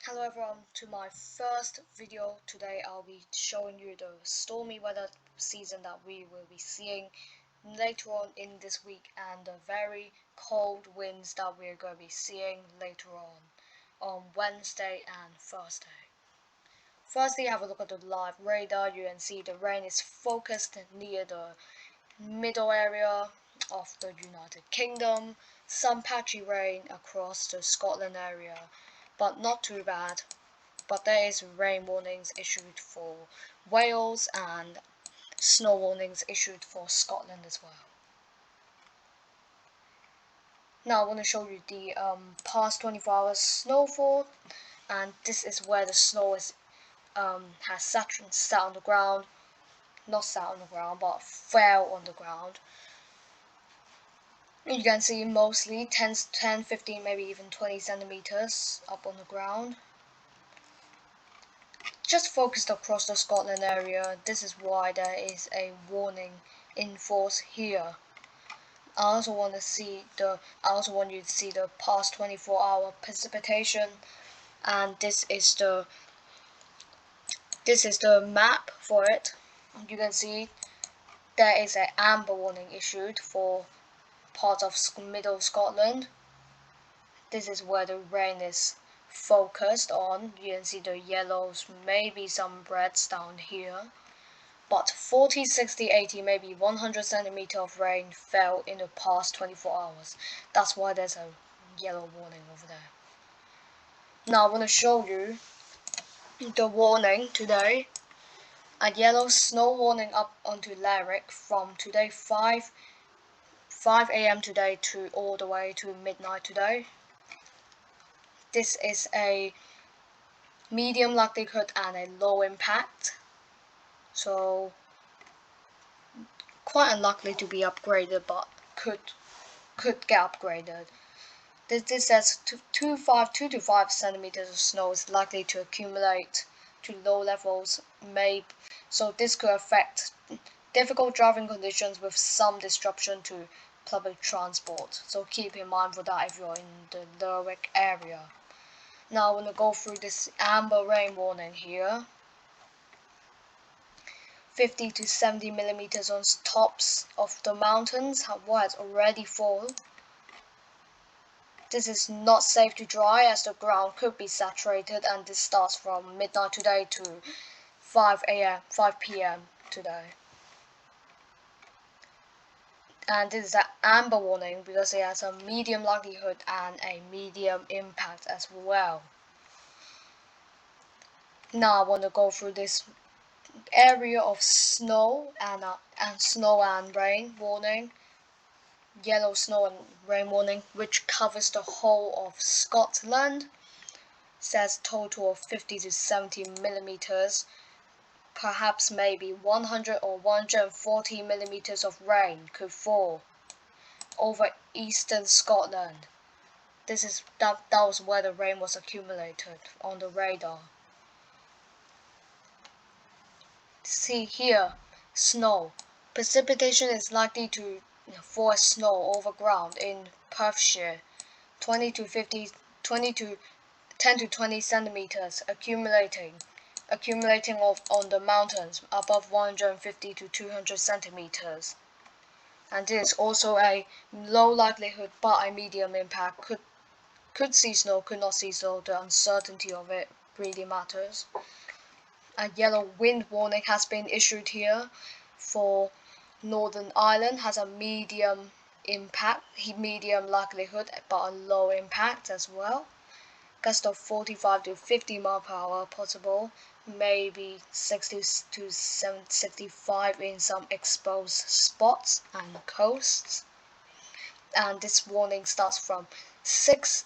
Hello everyone, to my first video today. I'll be showing you the stormy weather season that we will be seeing later on in this week and the very cold winds that we're going to be seeing later on Wednesday and Thursday. Firstly, have a look at the live radar. You can see the rain is focused near the middle area of the United Kingdom. Some patchy rain across the Scotland area, but not too bad. But there is rain warnings issued for Wales and snow warnings issued for Scotland as well. Now I want to show you the past 24 hours snowfall, and this is where the snow is has sat on the ground, not sat on the ground, but fell on the ground. You can see mostly 10, 15, maybe even 20 centimeters up on the ground. Just focused across the Scotland area. This is why there is a warning in force here. I also want you to see the past 24-hour precipitation, and this is the map for it. You can see there is an amber warning issued for parts of middle Scotland. This is where the rain is focused on. You can see the yellows, maybe some reds down here. But 40, 60, 80, maybe 100 centimeters of rain fell in the past 24 hours. That's why there's a yellow warning over there. Now I want to show you the warning today. A yellow snow warning up onto Lerwick from today 5 a.m. today to all the way to midnight today. This is a medium likelihood and a low impact, so quite unlikely to be upgraded, but could get upgraded. This says 2 to 5 centimeters of snow is likely to accumulate to low levels, so this could affect difficult driving conditions with some disruption to public transport. So keep in mind for that if you're in the Lerwick area. Now I want to go through this amber rain warning here. 50 to 70 millimeters on tops of the mountains has already fallen. This is not safe to drive as the ground could be saturated, and this starts from midnight today to 5 p.m. today. And this is an amber warning because it has a medium likelihood and a medium impact as well. Now I want to go through this area of snow and rain warning. Yellow snow and rain warning, which covers the whole of Scotland. Says total of 50 to 70 millimeters, perhaps maybe 100 or 140 millimeters of rain could fall over eastern Scotland. That was where the rain was accumulated on the radar. See here, snow. Precipitation is likely to fall as snow over ground in Perthshire, 10 to 20 centimeters accumulating on the mountains above 150 to 200 centimeters. And this is also a low likelihood but a medium impact. Could see snow, could not see snow. The uncertainty of it really matters. A yellow wind warning has been issued here for Northern Ireland. Has a medium likelihood but a low impact as well. Gust of 45 to 50 miles per hour possible, maybe 60 to 65 in some exposed spots and coasts. And this warning starts from 6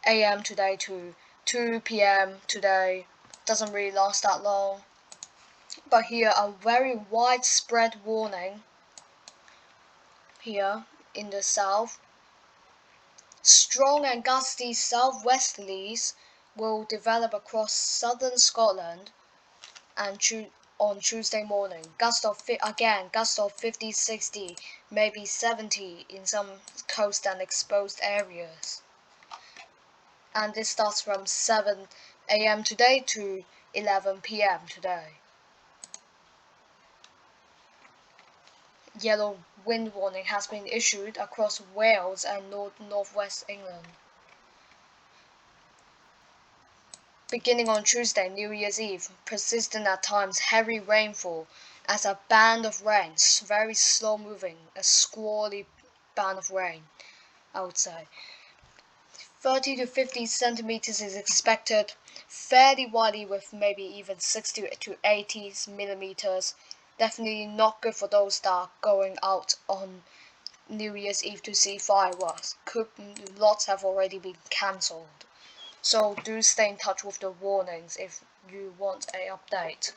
a.m. today to 2 p.m. today. Doesn't really last that long. But here a very widespread warning here in the south. Strong and gusty southwesterlies will develop across southern Scotland and on Tuesday morning. Gust of 50, 60, maybe 70 in some coast and exposed areas. And this starts from 7 a.m. today to 11 p.m. today. Yellow wind warning has been issued across Wales and northwest England. Beginning on Tuesday, New Year's Eve, persistent at times heavy rainfall as a band of rain, very slow moving, a squally band of rain, I would say. 30 to 50 centimeters is expected, fairly widely with maybe even 60 to 80 millimeters. Definitely not good for those that are going out on New Year's Eve to see fireworks. Lots have already been cancelled. So do stay in touch with the warnings if you want an update.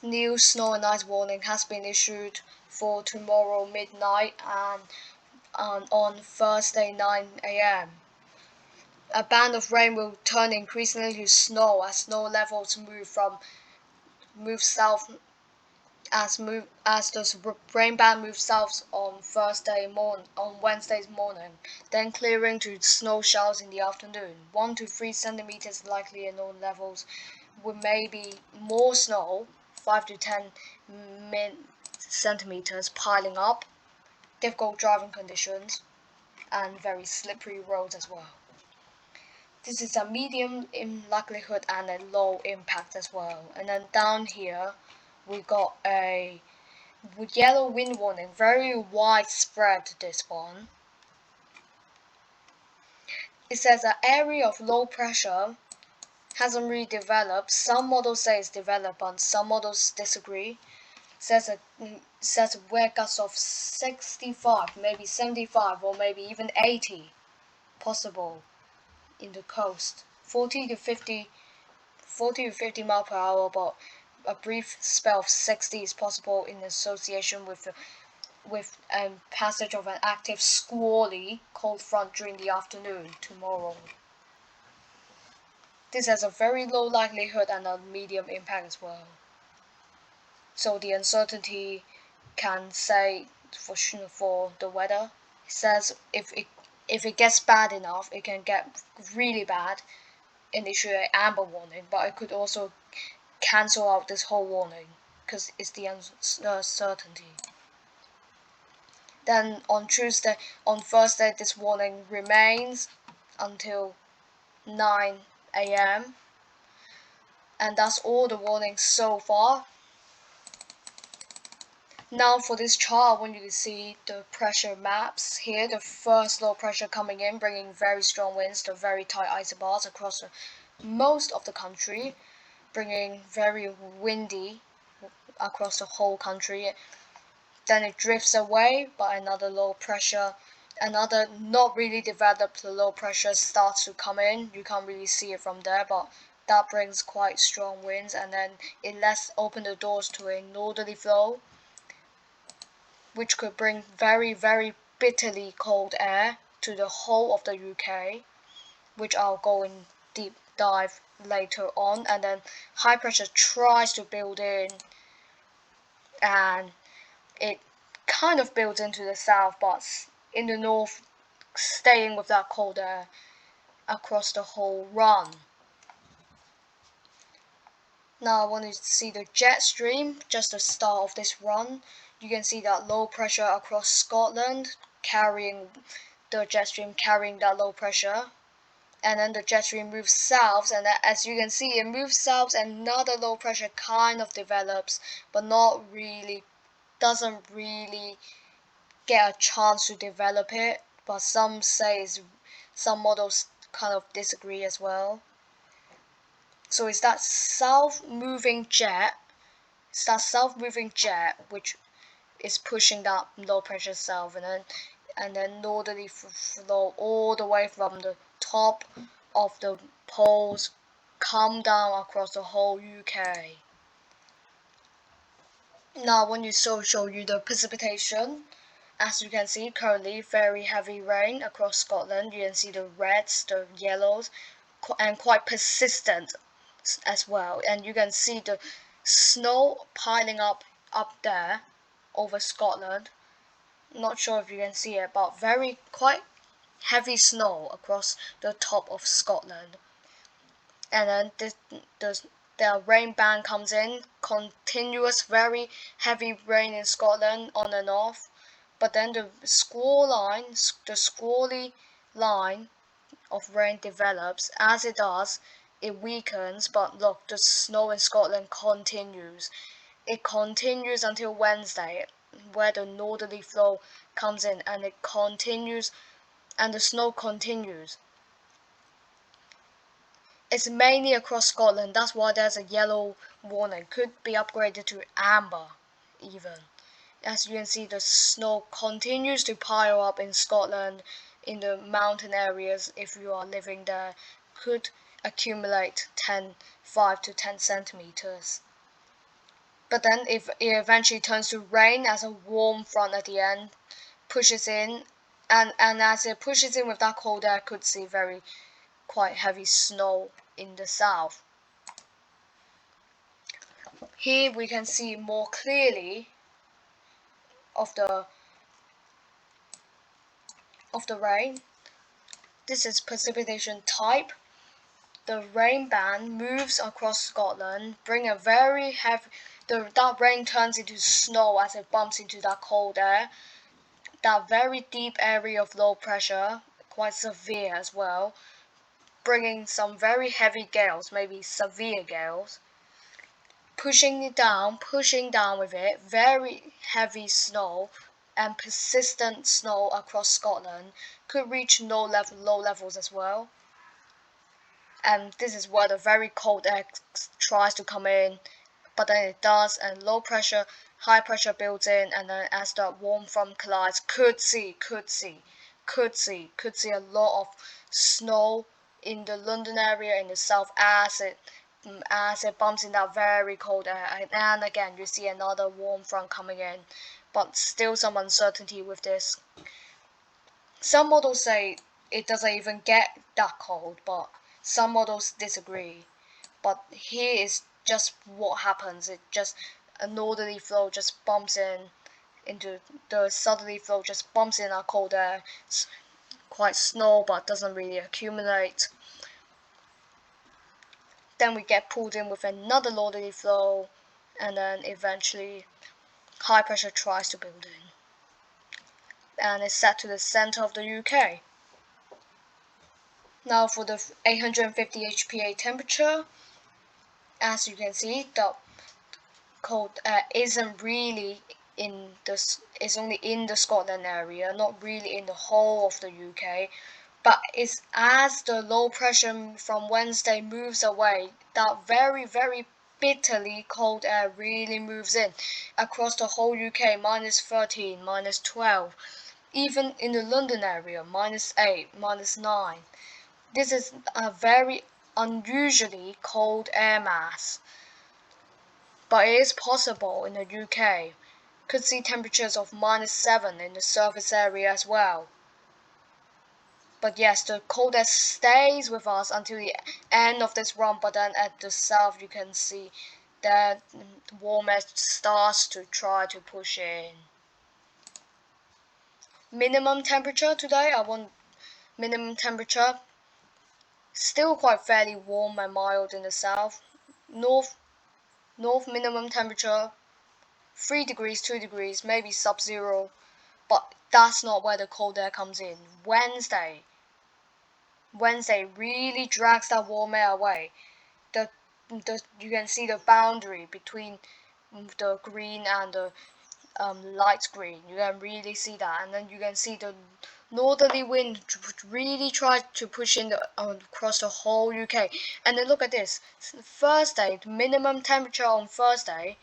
New snow and ice warning has been issued for tomorrow midnight and on Thursday 9 a.m. A band of rain will turn increasingly to snow as snow levels move south as the rain band moves south on Wednesday's morning, then clearing to snow showers in the afternoon. 1 to 3 centimeters likely in all levels, with maybe more snow, 5 to 10 centimeters piling up. Difficult driving conditions and very slippery roads as well. This is a medium in likelihood and a low impact as well. And then down here we got a yellow wind warning, very widespread this one. It says an area of low pressure hasn't really developed. Some models say it's developed, but some models disagree. Says wind gusts of 65, maybe 75, or maybe even 80 possible in the coast. 40 to 50 mile per hour, but a brief spell of 60 is possible in association with passage of an active squally cold front during the afternoon tomorrow. This has a very low likelihood and a medium impact as well. So the uncertainty can say for the weather. It says if it gets bad enough, it can get really bad and issue an amber warning, but it could also cancel out this whole warning because it's the uncertainty. Then on Thursday, this warning remains until 9 a.m. And that's all the warnings so far. Now for this chart, I want you to see the pressure maps here. The first low pressure coming in, bringing very strong winds to very tight isobars across most of the country, bringing very windy across the whole country. Then it drifts away by another low pressure. Another not really developed low pressure starts to come in. You can't really see it from there, but that brings quite strong winds, and then it lets open the doors to a northerly flow, which could bring very, very bitterly cold air to the whole of the UK, which I'll go in deep dive later on. And then high pressure tries to build in, and it kind of builds into the south, but in the north, staying with that cold air across the whole run. Now I want you to see the jet stream, just the start of this run. You can see that low pressure across Scotland, carrying the jet stream, carrying that low pressure. And then the jet stream moves south, and as you can see, it moves south, and another low pressure kind of develops, but not really, doesn't really get a chance to develop it. But some models kind of disagree as well. So it's that south moving jet which is pushing that low pressure south, and then northerly flow all the way from the top of the poles, come down across the whole UK. Now I want to show you the precipitation. As you can see, currently very heavy rain across Scotland. You can see the reds, the yellows, and quite persistent as well. And you can see the snow piling up there over Scotland. Not sure if you can see it, but quite heavy snow across the top of Scotland. and then the rain band comes in, continuous very heavy rain in Scotland on and off. But then the squally line of rain develops. As it does, it weakens, but look, the snow in Scotland continues. It continues until Wednesday, where the northerly flow comes in, and it continues, and the snow continues. It's mainly across Scotland, that's why there's a yellow warning. Could be upgraded to amber, even. As you can see, the snow continues to pile up in Scotland, in the mountain areas. If you are living there, could accumulate 5 to 10 centimeters. But then if it eventually turns to rain as a warm front at the end, pushes in, and as it pushes in with that cold air, could see quite heavy snow in the south. Here we can see more clearly of the rain. This is precipitation type. The rain band moves across Scotland, bring a very heavy. That rain turns into snow as it bumps into that cold air. That very deep area of low pressure, quite severe as well, bringing some very heavy gales, maybe severe gales. Pushing down with it, very heavy snow and persistent snow across Scotland, could reach low levels as well. And this is where the very cold air tries to come in, but then it does, and high pressure builds in, and then as the warm front collides, could see a lot of snow in the London area in the south as it bumps in that very cold air, and again you see another warm front coming in, but still some uncertainty with this. Some models say it doesn't even get that cold, but some models disagree. But here is just what happens. A northerly flow just bumps into the southerly flow, just bumps in our cold air. It's quite snow, but doesn't really accumulate. Then we get pulled in with another northerly flow, and then eventually high pressure tries to build in, and it's set to the center of the UK. Now for the 850 HPA temperature, as you can see, the cold air isn't really is only in the Scotland area, not really in the whole of the UK. But it's as the low pressure from Wednesday moves away, that very bitterly cold air really moves in across the whole UK, -13, -12, even in the London area, -8, -9. This is a very unusually cold air mass, but it is possible in the UK. Could see temperatures of -7 in the surface area as well. But yes, the cold air stays with us until the end of this run, but then at the south you can see that warm air starts to try to push in. Minimum temperature today, I want minimum temperature still quite fairly warm and mild in the south. North minimum temperature 3 degrees, 2 degrees, maybe sub-zero, but that's not where the cold air comes in. Wednesday really drags that warm air away. You can see the boundary between the green and the light green. You can really see that, and then you can see the northerly wind really try to push in across the whole UK. And then look at this. Thursday, minimum temperature on Thursday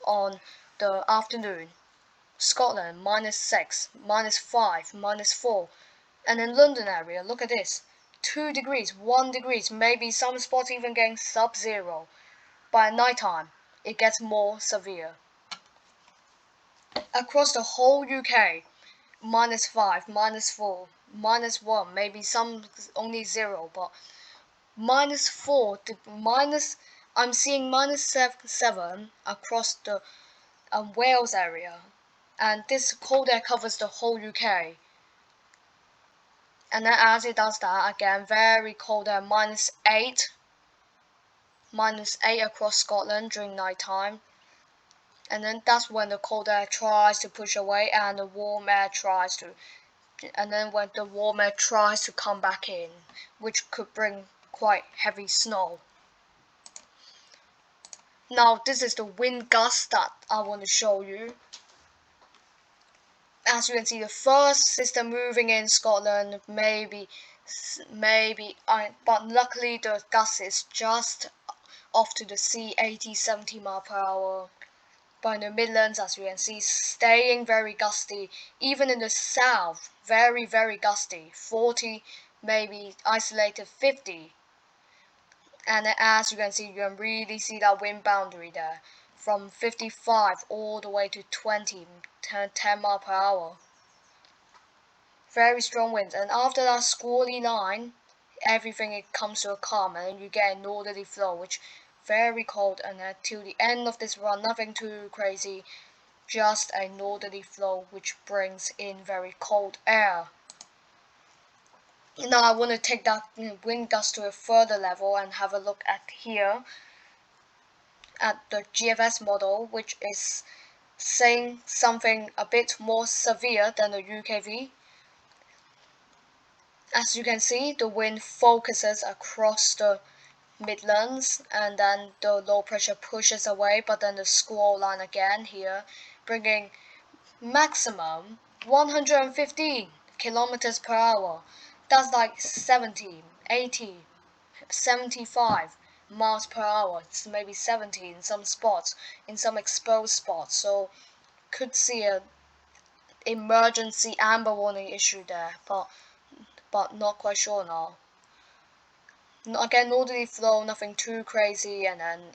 on the afternoon. Scotland -6, -5, -4, and in London area, look at this, 2 degrees, 1 degrees, maybe some spots even getting sub-zero. By night time, it gets more severe. Across the whole UK, -5, -4, -1, maybe some only 0, but -4 to I'm seeing -7 across the Wales area, and this cold air covers the whole UK. And then as it does that, again, very cold air, -8 across Scotland during night time. And then that's when the cold air tries to push away and the warm air tries to, and then when the warm air tries to come back in, which could bring quite heavy snow. Now this is the wind gust that I want to show you. As you can see, the first system moving in Scotland, but luckily the gust is just off to the sea, 80-70 miles per hour. But in the Midlands, as you can see, staying very gusty. Even in the south, very, very gusty. 40, maybe isolated 50. And as you can see, you can really see that wind boundary there. From 55 all the way to 20, 10 miles per hour. Very strong winds. And after that squally line, everything it comes to a calm and you get a northerly flow, which very cold. And until the end of this run, nothing too crazy. Just a northerly flow which brings in very cold air. Now I want to take that wind gust to a further level and have a look at here at the GFS model, which is saying something a bit more severe than the UKV. As you can see, the wind focuses across the Midlands and then the low pressure pushes away, but then the squall line again here, bringing maximum 115 kilometers per hour. That's like 70, 80, 75 miles per hour. It's maybe 70 in some spots, in some exposed spots. So could see a emergency amber warning issue there, but not quite sure now. Again, northerly flow, nothing too crazy, and then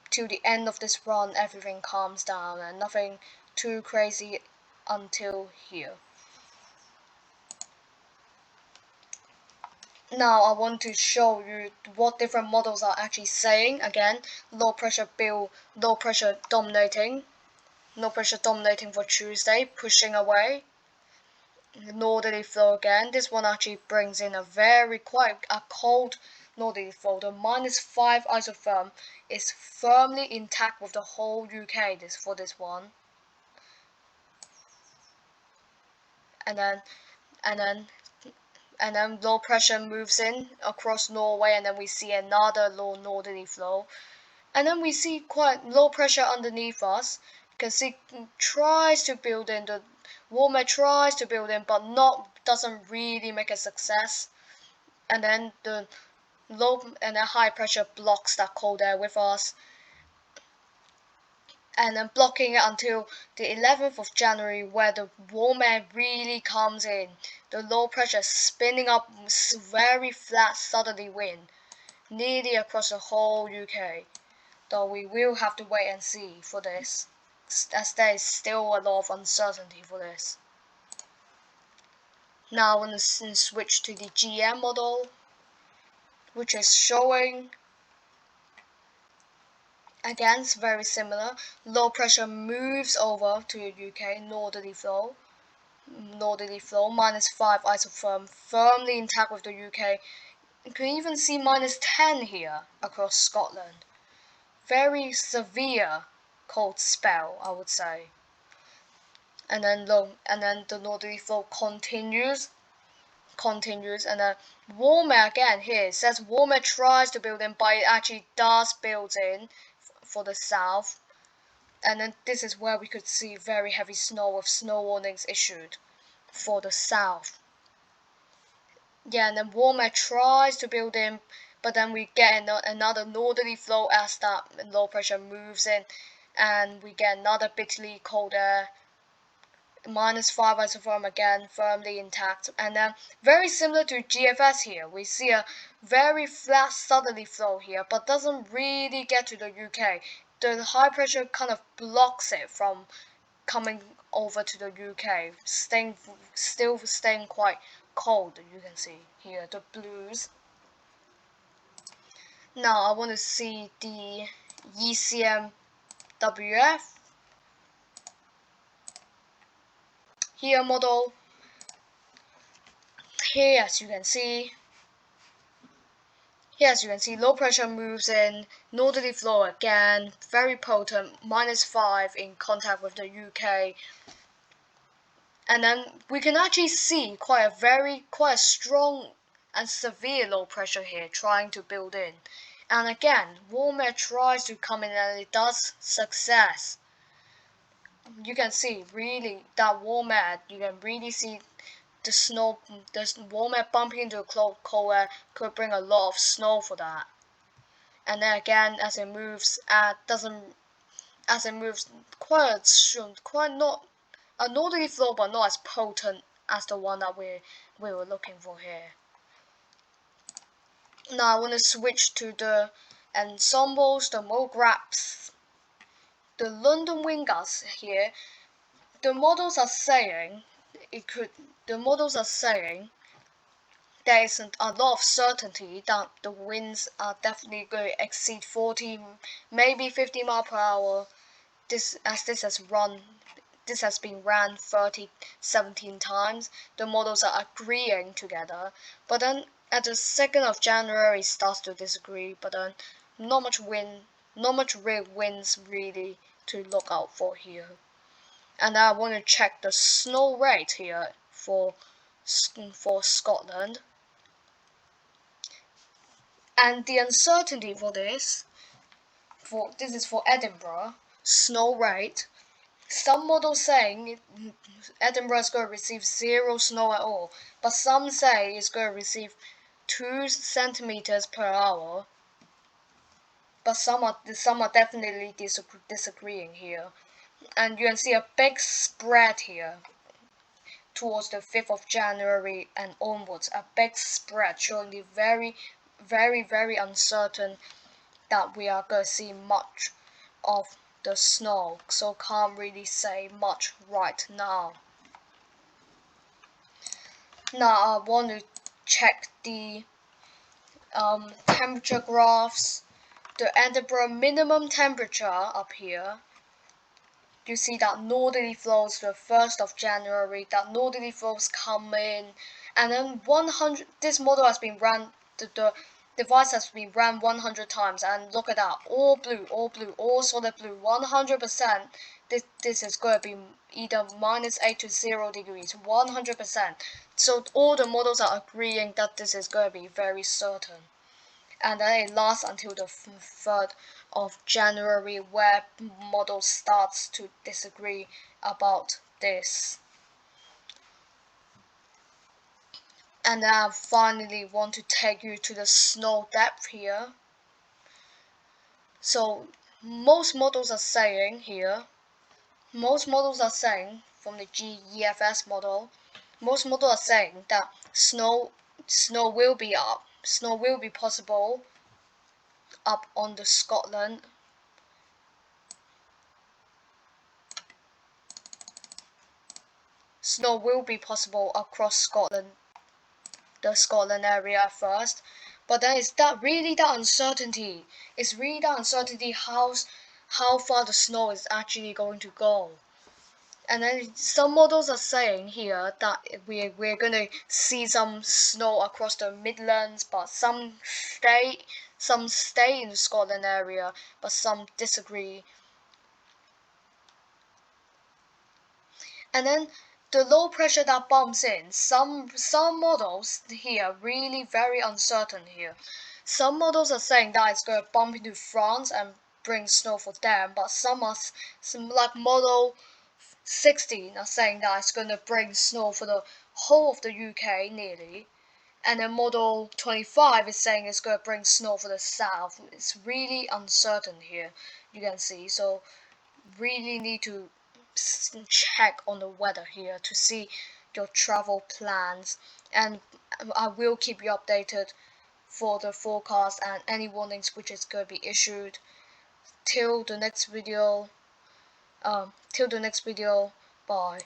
to the end of this run, everything calms down and nothing too crazy until here. Now I want to show you what different models are actually saying. Again, low pressure dominating for Tuesday, pushing away. Northerly flow again. This one actually brings in a quite cold northerly flow. The -5 isotherm is firmly intact with the whole UK for this one. And then low pressure moves in across Norway, and then we see another low northerly flow. And then we see quite low pressure underneath us. You can see tries to build in, the warm air tries to build in, but doesn't really make a success. And then the high pressure blocks that cold air with us. And then blocking it until the 11th of January, where the warm air really comes in. The low pressure spinning up very flat southerly wind, nearly across the whole UK. Though we will have to wait and see for this, as there is still a lot of uncertainty for this. Now I want to switch to the GM model, which is showing, again, it's very similar. Low pressure moves over to the UK, northerly flow, -5 isotherm, firmly intact with the UK. You can even see -10 here across Scotland. Very severe cold spell, I would say. And then the northerly flow continues, and then warm air again here. It says warm air tries to build in, but it actually does build in for the south. And then this is where we could see very heavy snow with snow warnings issued for the south. Yeah, and then warm air tries to build in, but then we get another northerly flow as that low pressure moves in, and we get another bitterly cold air. -5 isotherm again, firmly intact. And then very similar to GFS here, we see a very flat southerly flow here, but doesn't really get to the UK. The high pressure kind of blocks it from coming over to the UK, still staying quite cold. You can see here the blues. Now I want to see the ECMWF here model. here, as you can see, low pressure moves in, northerly flow again, very potent, -5 in contact with the UK. And then we can actually see quite a strong and severe low pressure here trying to build in. And again, warm air tries to come in and it does success. You can see really that warm air, you can really see the warm air bumping into cold air could bring a lot of snow for that. And then again, as it moves, quite not a northerly flow, but not as potent as the one that we were looking for here. Now I want to switch to the ensembles, the mographs, the London wind gusts here. The models are saying there isn't a lot of certainty that the winds are definitely going to exceed 40, maybe 50 miles per hour. This has been ran 17 times. The models are agreeing together, but then at the 2nd of January it starts to disagree. But then not much real winds really to look out for here. And I want to check the snow rate here for Scotland. And the uncertainty for this is for Edinburgh snow rate. Some models saying Edinburgh is going to receive 0 snow at all, but some say it's going to receive 2 centimeters per hour. But some are definitely disagreeing here, and you can see a big spread here towards the 5th of January and onwards. A big spread showing the very, very, very uncertain that we are going to see much of the snow, so can't really say much right now. Now I want to check the temperature graphs. The Edinburgh minimum temperature up here. You see that northerly flows the 1st of January, that northerly flows come in, and then 100. This model has been run. The device has been ran 100 times, and look at that, all blue, all solid blue, 100%. This is going to be either -8 to 0 degrees, 100%. So all the models are agreeing that this is going to be very certain. And then it lasts until the 3rd of January, where model starts to disagree about this. And I finally want to take you to the snow depth here. So most models are saying from the GEFS model, most models are saying that snow will be possible up on the Scotland. Snow will be possible across Scotland, the Scotland area first. But then it's really that uncertainty. It's really that uncertainty how far the snow is actually going to go. And then some models are saying here that we're gonna see some snow across the Midlands, but some stay in the Scotland area, but some disagree. And then the low pressure that bumps in, some models here really very uncertain here. Some models are saying that it's going to bump into France and bring snow for them, but some like model 16 are saying that it's going to bring snow for the whole of the UK nearly. And then model 25 is saying it's going to bring snow for the south. It's really uncertain here, you can see. So really need to check on the weather here to see your travel plans, and I will keep you updated for the forecast and any warnings which is going to be issued. Till the next video, bye.